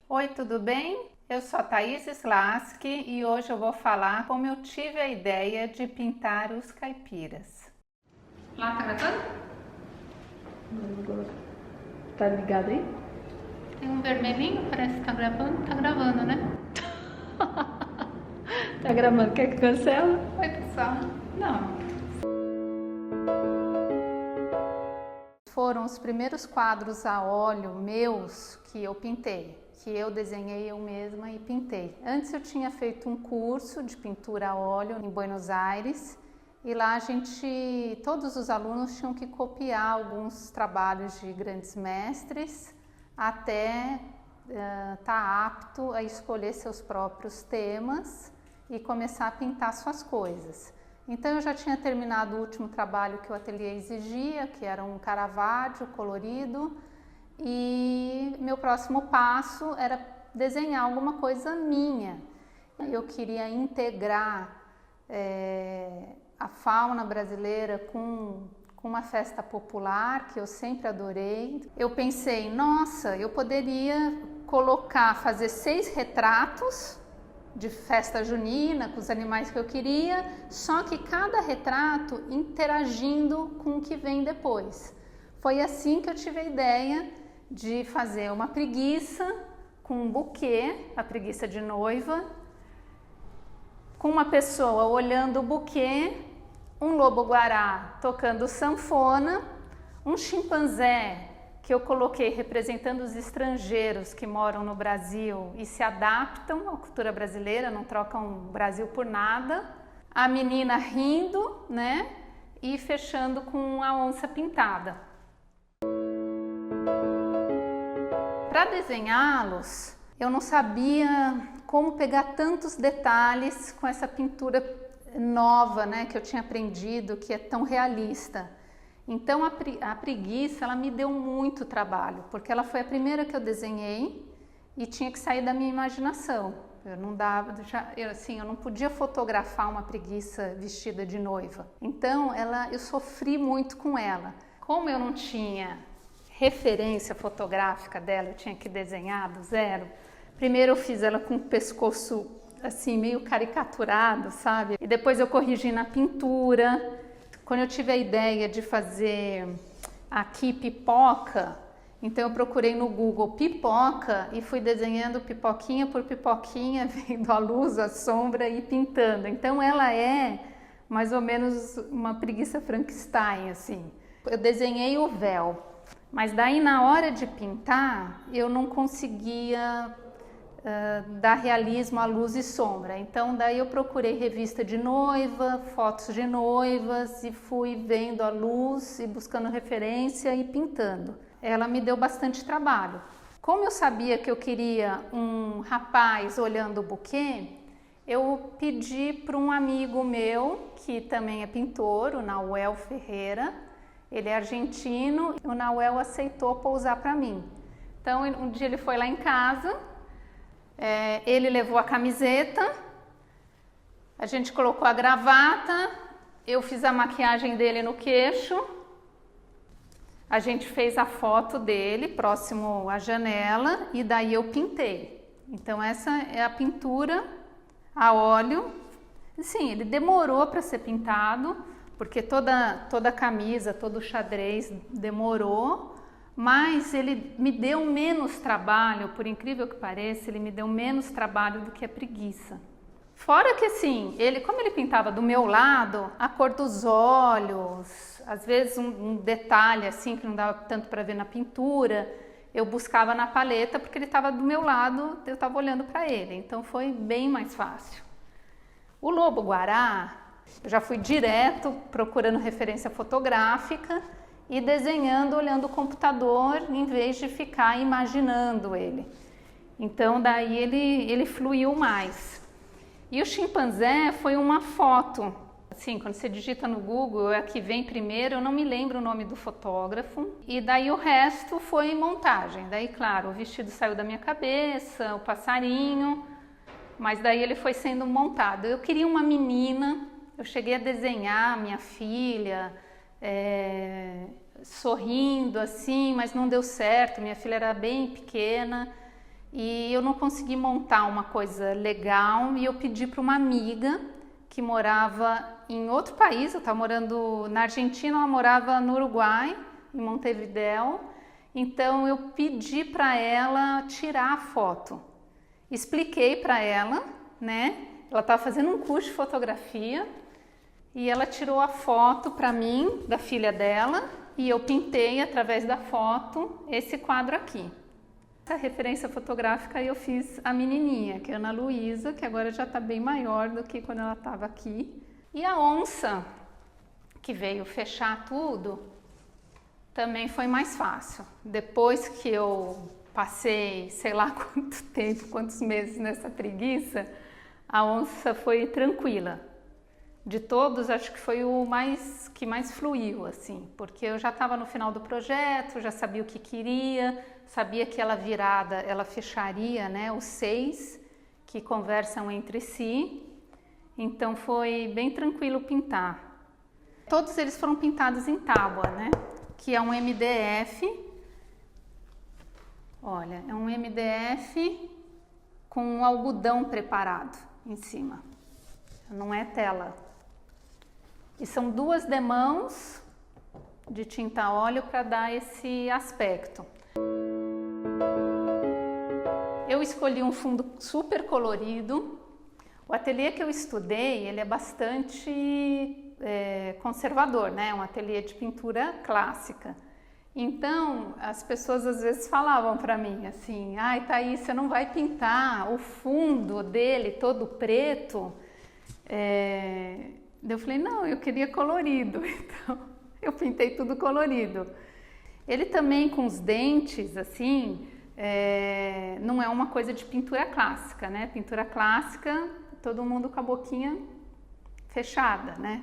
Oi, tudo bem? Eu sou a Thaís Slaski e hoje eu vou falar como eu tive a ideia de pintar os caipiras. Lá, tá gravando? Tá ligado aí? Tem um vermelhinho, parece que tá gravando. Tá gravando, né? Tá gravando, quer que cancela? Oi, pessoal. Não. Foram os primeiros quadros a óleo meus que eu pintei, que eu desenhei eu mesma e pintei. Antes eu tinha feito um curso de pintura a óleo em Buenos Aires e lá todos os alunos tinham que copiar alguns trabalhos de grandes mestres até estar apto a escolher seus próprios temas e começar a pintar suas coisas. Então eu já tinha terminado o último trabalho que o ateliê exigia, que era um Caravaggio colorido, e meu próximo passo era desenhar alguma coisa minha. Eu queria integrar a fauna brasileira com uma festa popular que eu sempre adorei. Eu pensei, nossa, eu poderia fazer 6 retratos de festa junina, com os animais que eu queria, só que cada retrato interagindo com o que vem depois. Foi assim que eu tive a ideia de fazer uma preguiça com um buquê, a preguiça de noiva, com uma pessoa olhando o buquê, um lobo-guará tocando sanfona, um chimpanzé que eu coloquei representando os estrangeiros que moram no Brasil e se adaptam à cultura brasileira, não trocam o Brasil por nada. A menina rindo, né? E fechando com a onça pintada. Para desenhá-los, eu não sabia como pegar tantos detalhes com essa pintura nova, né? Que eu tinha aprendido, que é tão realista. Então a preguiça, ela me deu muito trabalho, porque ela foi a primeira que eu desenhei e tinha que sair da minha imaginação. Eu não podia fotografar uma preguiça vestida de noiva. Então eu sofri muito com ela. Como eu não tinha referência fotográfica dela, eu tinha que desenhar do zero. Primeiro eu fiz ela com o pescoço assim meio caricaturado, sabe? E depois eu corrigi na pintura. Quando eu tive a ideia de fazer aqui pipoca, então eu procurei no Google pipoca e fui desenhando pipoquinha por pipoquinha, vendo a luz, a sombra e pintando. Então ela é mais ou menos uma preguiça Frankenstein, assim. Eu desenhei o véu, mas daí na hora de pintar eu não conseguia dar realismo à luz e sombra. Então daí eu procurei revista de noiva, fotos de noivas e fui vendo a luz e buscando referência e pintando. Ela me deu bastante trabalho. Como eu sabia que eu queria um rapaz olhando o buquê, eu pedi para um amigo meu, que também é pintor, o Nauel Ferreira. Ele é argentino e o Nauel aceitou pousar para mim. Então um dia ele foi lá em casa, ele levou a camiseta, a gente colocou a gravata, eu fiz a maquiagem dele no queixo, a gente fez a foto dele próximo à janela e daí eu pintei. Então essa é a pintura a óleo. Sim, ele demorou para ser pintado, porque toda a camisa, todo o xadrez demorou, mas ele me deu menos trabalho, por incrível que pareça, ele me deu menos trabalho do que a preguiça. Fora que assim, como ele pintava do meu lado, a cor dos olhos, às vezes um detalhe assim que não dava tanto para ver na pintura, eu buscava na paleta porque ele estava do meu lado, eu estava olhando para ele, então foi bem mais fácil. O lobo-guará, eu já fui direto procurando referência fotográfica e desenhando olhando o computador em vez de ficar imaginando ele. Então daí ele fluiu mais. E o chimpanzé foi uma foto. Assim, quando você digita no Google, é a que vem primeiro, eu não me lembro o nome do fotógrafo. E daí o resto foi montagem. Daí, claro, o vestido saiu da minha cabeça, o passarinho, mas daí ele foi sendo montado. Eu queria uma menina, eu cheguei a desenhar minha filha, sorrindo assim, mas não deu certo, minha filha era bem pequena e eu não consegui montar uma coisa legal e eu pedi para uma amiga que morava em outro país, eu estava morando na Argentina, ela morava no Uruguai, em Montevidéu, então eu pedi para ela tirar a foto. Expliquei para ela, né? Ela estava fazendo um curso de fotografia e ela tirou a foto para mim, da filha dela, e eu pintei através da foto esse quadro aqui. Essa referência fotográfica eu fiz a menininha, que é a Ana Luísa, que agora já está bem maior do que quando ela estava aqui. E a onça, que veio fechar tudo, também foi mais fácil. Depois que eu passei, sei lá quanto tempo, quantos meses nessa preguiça, a onça foi tranquila. De todos, acho que foi o que mais fluiu, assim, porque eu já estava no final do projeto, já sabia o que queria, sabia que ela virada, ela fecharia, né, os 6 que conversam entre si, então foi bem tranquilo pintar. Todos eles foram pintados em tábua, né, que é um MDF, olha, é um MDF com um algodão preparado em cima, não é tela. E são 2 demãos de tinta a óleo para dar esse aspecto. Eu escolhi um fundo super colorido. O ateliê que eu estudei, ele é bastante conservador, né? Um ateliê de pintura clássica. Então, as pessoas às vezes falavam para mim assim, ai, Thaís, você não vai pintar o fundo dele todo preto? Eu falei, não, eu queria colorido, então eu pintei tudo colorido. Ele também com os dentes, assim, não é uma coisa de pintura clássica, né? Pintura clássica, todo mundo com a boquinha fechada, né?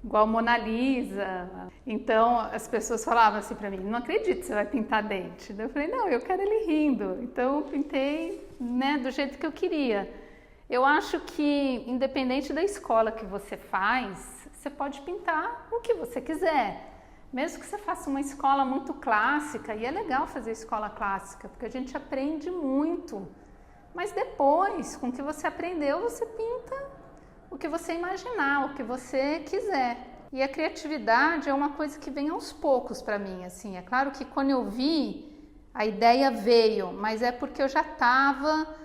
Igual Mona Lisa. Então as pessoas falavam assim para mim, não acredito que você vai pintar dente. Eu falei, não, eu quero ele rindo. Então eu pintei, né, do jeito que eu queria. Eu acho que, independente da escola que você faz, você pode pintar o que você quiser. Mesmo que você faça uma escola muito clássica, e é legal fazer escola clássica, porque a gente aprende muito. Mas depois, com o que você aprendeu, você pinta o que você imaginar, o que você quiser. E a criatividade é uma coisa que vem aos poucos para mim, assim. É claro que quando eu vi, a ideia veio, mas é porque eu já estava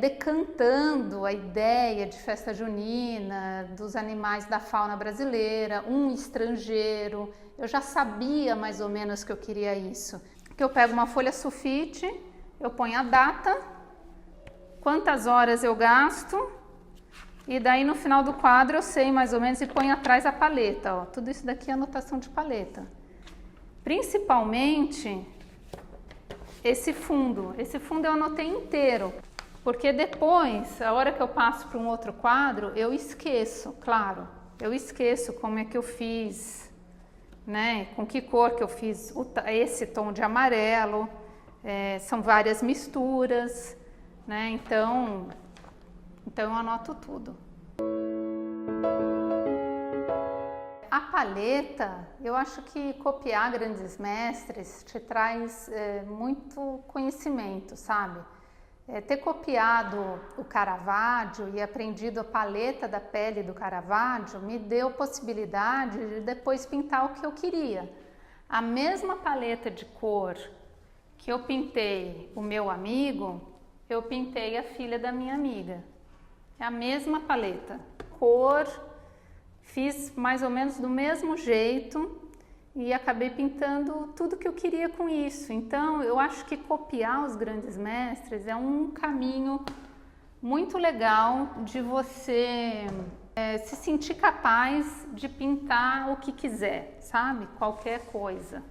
decantando a ideia de festa junina, dos animais da fauna brasileira, um estrangeiro. Eu já sabia mais ou menos que eu queria isso. Que eu pego uma folha sulfite, eu ponho a data, quantas horas eu gasto, e daí no final do quadro eu sei mais ou menos e ponho atrás a paleta. Ó. Tudo isso daqui é anotação de paleta. Principalmente esse fundo eu anotei inteiro. Porque depois, a hora que eu passo para um outro quadro, eu esqueço, claro, eu esqueço como é que eu fiz, né? Com que cor que eu fiz esse tom de amarelo, são várias misturas, né? Então eu anoto tudo. A paleta, eu acho que copiar grandes mestres te traz muito conhecimento, sabe? Ter copiado o Caravaggio e aprendido a paleta da pele do Caravaggio me deu possibilidade de depois pintar o que eu queria. A mesma paleta de cor que eu pintei o meu amigo, eu pintei a filha da minha amiga. É a mesma paleta, cor, fiz mais ou menos do mesmo jeito e acabei pintando tudo que eu queria com isso. Então, eu acho que copiar os grandes mestres é um caminho muito legal de você se sentir capaz de pintar o que quiser, sabe? Qualquer coisa.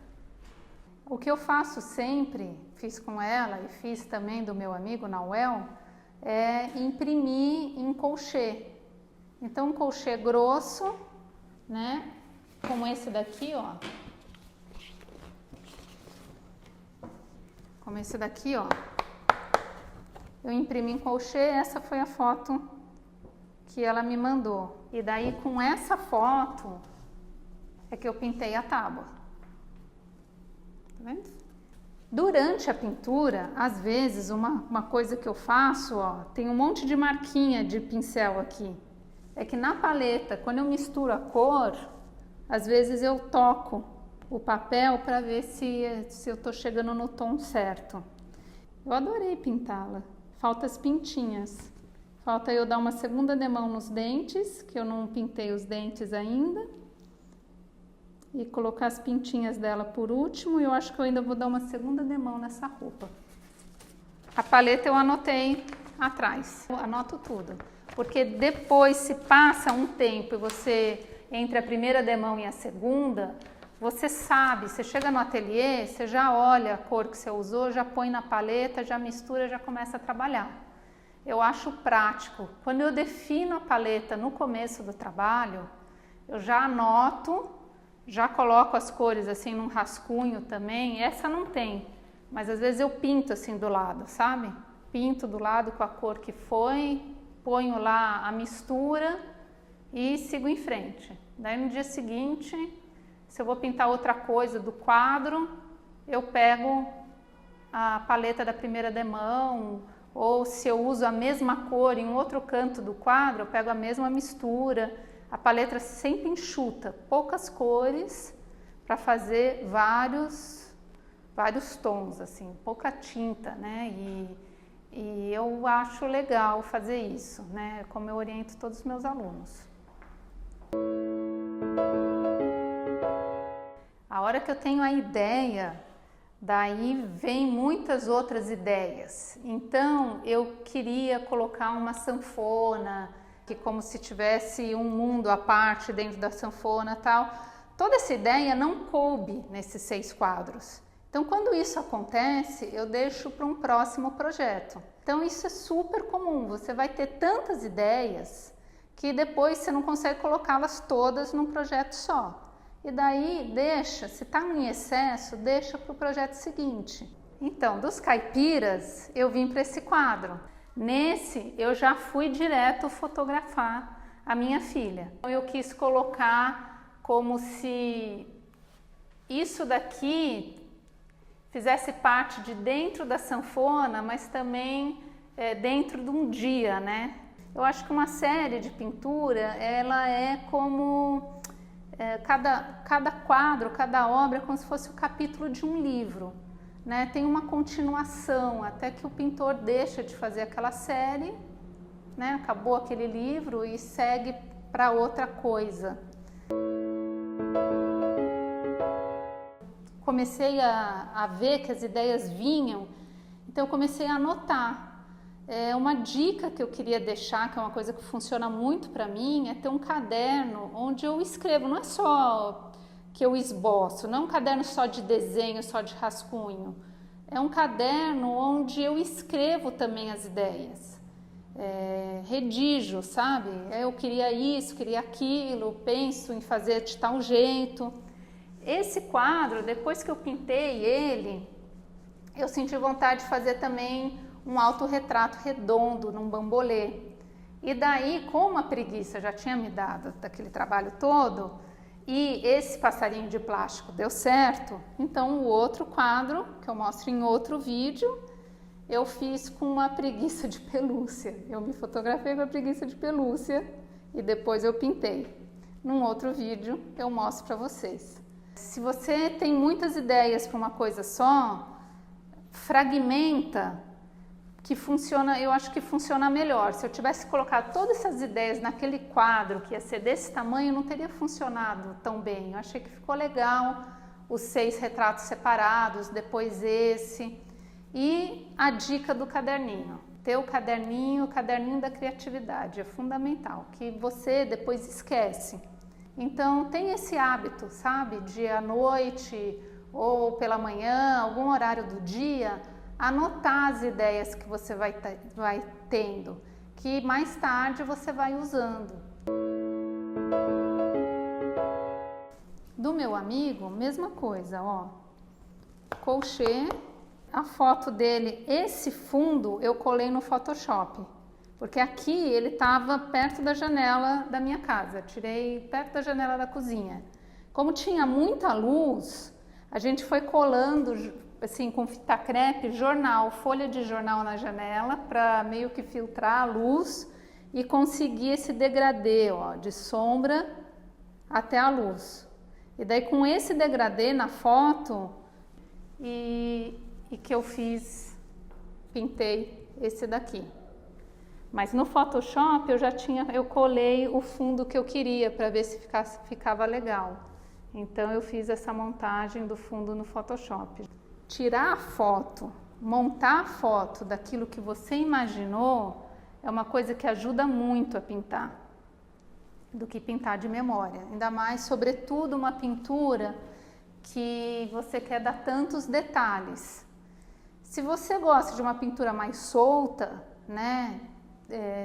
O que eu faço sempre, fiz com ela e fiz também do meu amigo Nauel, é imprimir em colchê. Então, um colchê grosso, né? Como esse daqui, ó. Como esse daqui, ó. Eu imprimi em colchê, essa foi a foto que ela me mandou. E daí, com essa foto, é que eu pintei a tábua. Tá vendo? Durante a pintura, às vezes, uma coisa que eu faço, ó, tem um monte de marquinha de pincel aqui. É que na paleta, quando eu misturo a cor, às vezes eu toco o papel para ver se eu estou chegando no tom certo. Eu adorei pintá-la. Falta as pintinhas. Falta eu dar uma segunda demão nos dentes, que eu não pintei os dentes ainda. E colocar as pintinhas dela por último. E eu acho que eu ainda vou dar uma segunda demão nessa roupa. A paleta eu anotei atrás. Eu anoto tudo. Porque depois, se passa um tempo e você, entre a primeira demão e a segunda, você sabe, você chega no ateliê, você já olha a cor que você usou, já põe na paleta, já mistura, já começa a trabalhar. Eu acho prático. Quando eu defino a paleta no começo do trabalho, eu já anoto, já coloco as cores assim num rascunho também. Essa não tem, mas às vezes eu pinto assim do lado, sabe? Pinto do lado com a cor que foi, ponho lá a mistura e sigo em frente. Daí no dia seguinte, se eu vou pintar outra coisa do quadro, eu pego a paleta da primeira demão, ou se eu uso a mesma cor em outro canto do quadro, eu pego a mesma mistura. A paleta sempre enxuta, poucas cores para fazer vários tons, assim, pouca tinta, né? E eu acho legal fazer isso, né? Como eu oriento todos os meus alunos. A hora que eu tenho a ideia, daí vem muitas outras ideias. Então, eu queria colocar uma sanfona, que como se tivesse um mundo à parte dentro da sanfona e tal. Toda essa ideia não coube nesses 6 quadros. Então, quando isso acontece, eu deixo para um próximo projeto. Então, isso é super comum. Você vai ter tantas ideias que depois você não consegue colocá-las todas num projeto só. E daí, deixa, se está em excesso, deixa para o projeto seguinte. Então, dos caipiras, eu vim para esse quadro. Nesse, eu já fui direto fotografar a minha filha. Eu quis colocar como se isso daqui fizesse parte de dentro da sanfona, mas também dentro de um dia, né? Eu acho que uma série de pintura, ela é como cada quadro, cada obra é como se fosse o capítulo de um livro, né? Tem uma continuação até que o pintor deixa de fazer aquela série, né? Acabou aquele livro e segue para outra coisa. Comecei a ver que as ideias vinham, então eu comecei a anotar. Uma dica que eu queria deixar, que é uma coisa que funciona muito para mim, é ter um caderno onde eu escrevo. Não é só que eu esboço, não é um caderno só de desenho, só de rascunho. É um caderno onde eu escrevo também as ideias. Redijo, sabe? Eu queria isso, queria aquilo, penso em fazer de tal jeito. Esse quadro, depois que eu pintei ele, eu senti vontade de fazer também um autorretrato redondo num bambolê. E daí, como a preguiça já tinha me dado daquele trabalho todo, e esse passarinho de plástico deu certo, então o outro quadro, que eu mostro em outro vídeo, eu fiz com uma preguiça de pelúcia. Eu me fotografei com a preguiça de pelúcia e depois eu pintei. Num outro vídeo eu mostro para vocês. Se você tem muitas ideias para uma coisa só, fragmenta, que funciona, eu acho que funciona melhor. Se eu tivesse colocado todas essas ideias naquele quadro que ia ser desse tamanho, não teria funcionado tão bem. Eu achei que ficou legal os 6 retratos separados, depois esse. E a dica do caderninho. Ter o caderninho da criatividade, é fundamental, que você depois esquece. Então tem esse hábito, sabe, de à noite ou pela manhã, algum horário do dia, anotar as ideias que você vai tendo, que mais tarde você vai usando. Do meu amigo, mesma coisa, ó. Colchê, a foto dele, esse fundo eu colei no Photoshop, porque aqui ele estava perto da janela da minha casa, tirei perto da janela da cozinha. Como tinha muita luz, a gente foi colando assim, com fita crepe, jornal, folha de jornal na janela, para meio que filtrar a luz e conseguir esse degradê, ó, de sombra até a luz. E daí com esse degradê na foto e que eu fiz, pintei esse daqui. Mas no Photoshop eu colei o fundo que eu queria para ver se ficava legal. Então eu fiz essa montagem do fundo no Photoshop. Tirar a foto, montar a foto daquilo que você imaginou é uma coisa que ajuda muito a pintar, do que pintar de memória. Ainda mais, sobretudo, uma pintura que você quer dar tantos detalhes. Se você gosta de uma pintura mais solta, né,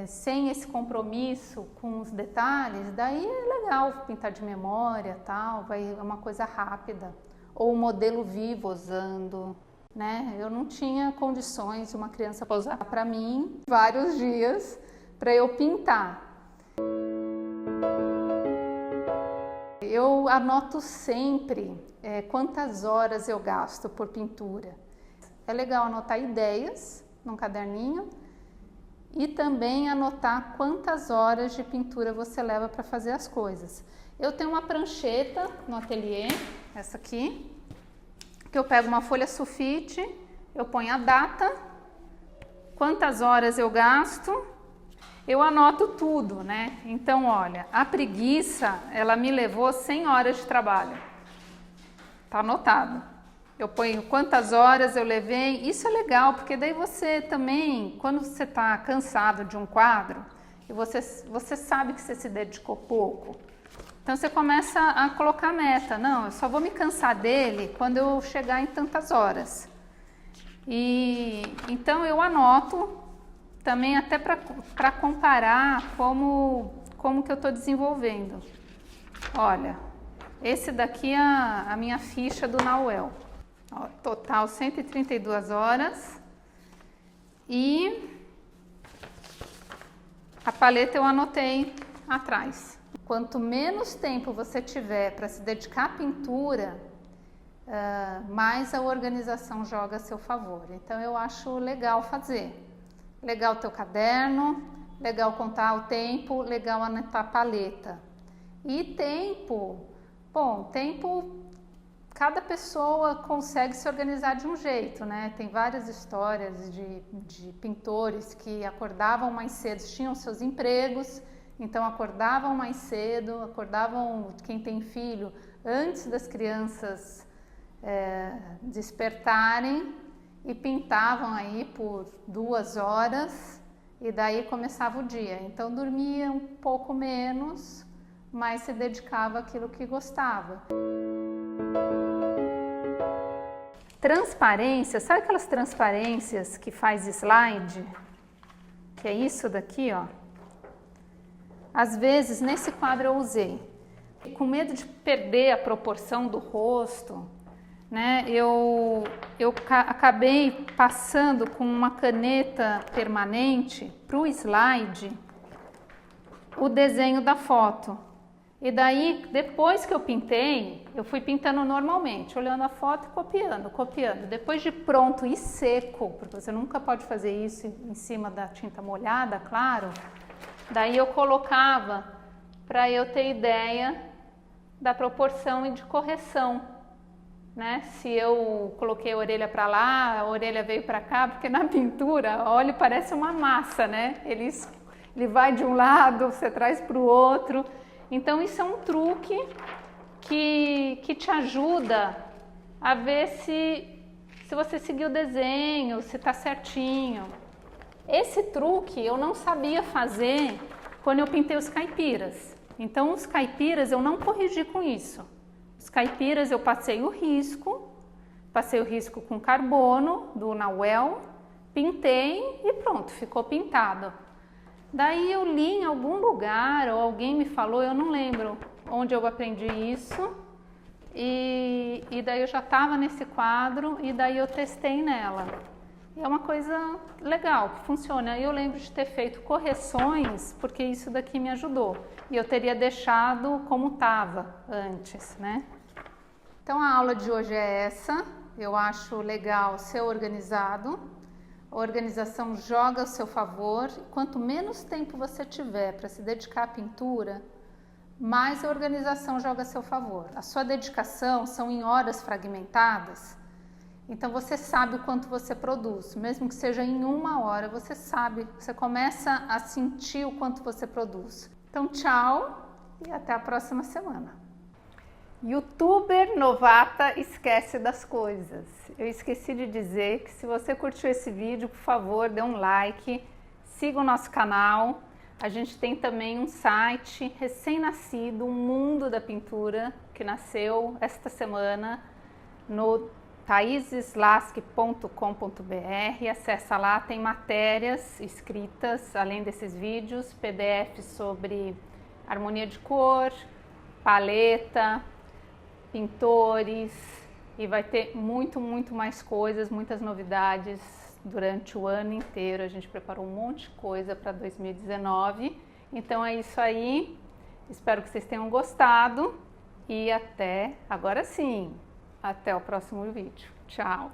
sem esse compromisso com os detalhes, daí é legal pintar de memória, tal, é uma coisa rápida. Ou um modelo vivo usando, né? Eu não tinha condições de uma criança pousar para mim vários dias para eu pintar. Eu anoto sempre quantas horas eu gasto por pintura. É legal anotar ideias num caderninho e também anotar quantas horas de pintura você leva para fazer as coisas. Eu tenho uma prancheta no ateliê, essa aqui, que eu pego uma folha sulfite, eu ponho a data, quantas horas eu gasto, eu anoto tudo, né? Então, olha, a preguiça, ela me levou 100 horas de trabalho. Tá anotado. Eu ponho quantas horas eu levei. Isso é legal, porque daí você também, quando você está cansado de um quadro, e você sabe que você se dedicou pouco, então você começa a colocar meta. Não, eu só vou me cansar dele quando eu chegar em tantas horas. E então eu anoto também até para comparar como que eu estou desenvolvendo. Olha, esse daqui é a minha ficha do Nauel. Ó, total 132 horas. E a paleta eu anotei atrás. Quanto menos tempo você tiver para se dedicar à pintura, mais a organização joga a seu favor. Então eu acho legal fazer. Legal o teu caderno, legal contar o tempo, legal anotar a paleta. E tempo, bom, cada pessoa consegue se organizar de um jeito, né? Tem várias histórias de pintores que acordavam mais cedo, tinham seus empregos, então acordavam mais cedo, quem tem filho, antes das crianças despertarem e pintavam aí por 2 horas e daí começava o dia. Então dormia um pouco menos, mas se dedicava àquilo que gostava. Transparência, sabe aquelas transparências que faz slide? Que é isso daqui, ó. Às vezes, nesse quadro eu usei. Com medo de perder a proporção do rosto, né? Eu acabei passando com uma caneta permanente para o slide o desenho da foto. E daí, depois que eu pintei, eu fui pintando normalmente, olhando a foto e copiando. Depois de pronto e seco, porque você nunca pode fazer isso em cima da tinta molhada, claro, daí eu colocava para eu ter ideia da proporção e de correção, né? Se eu coloquei a orelha para lá, a orelha veio para cá, porque na pintura, olha, parece uma massa, né? Ele vai de um lado, você traz para o outro. Então isso é um truque que te ajuda a ver se você seguiu o desenho, se está certinho. Esse truque eu não sabia fazer quando eu pintei os caipiras. Então os caipiras eu não corrigi com isso. Os caipiras eu passei o risco com carbono do Nauel, pintei e pronto, ficou pintado. Daí eu li em algum lugar, ou alguém me falou, eu não lembro onde eu aprendi isso, e daí eu já estava nesse quadro, e daí eu testei nela. E é uma coisa legal, que funciona. Eu lembro de ter feito correções, porque isso daqui me ajudou. E eu teria deixado como estava antes, né? Então a aula de hoje é essa. eu acho legal ser organizado. A organização joga a seu favor. Quanto menos tempo você tiver para se dedicar à pintura, mais a organização joga a seu favor. A sua dedicação são em horas fragmentadas, então você sabe o quanto você produz. Mesmo que seja em 1 hora, você sabe, você começa a sentir o quanto você produz. Então, tchau e até a próxima semana. Youtuber novata esquece das coisas. Eu esqueci de dizer que se você curtiu esse vídeo, por favor, dê um like, siga o nosso canal. A gente tem também um site recém-nascido, o Mundo da Pintura, que nasceu esta semana no thaisslask.com.br. Acessa lá, tem matérias escritas, além desses vídeos, PDFs sobre harmonia de cor, paleta, pintores, e vai ter muito mais coisas, muitas novidades durante o ano inteiro. A gente preparou um monte de coisa para 2019. Então é isso aí. Espero que vocês tenham gostado e até, agora sim, até o próximo vídeo. Tchau!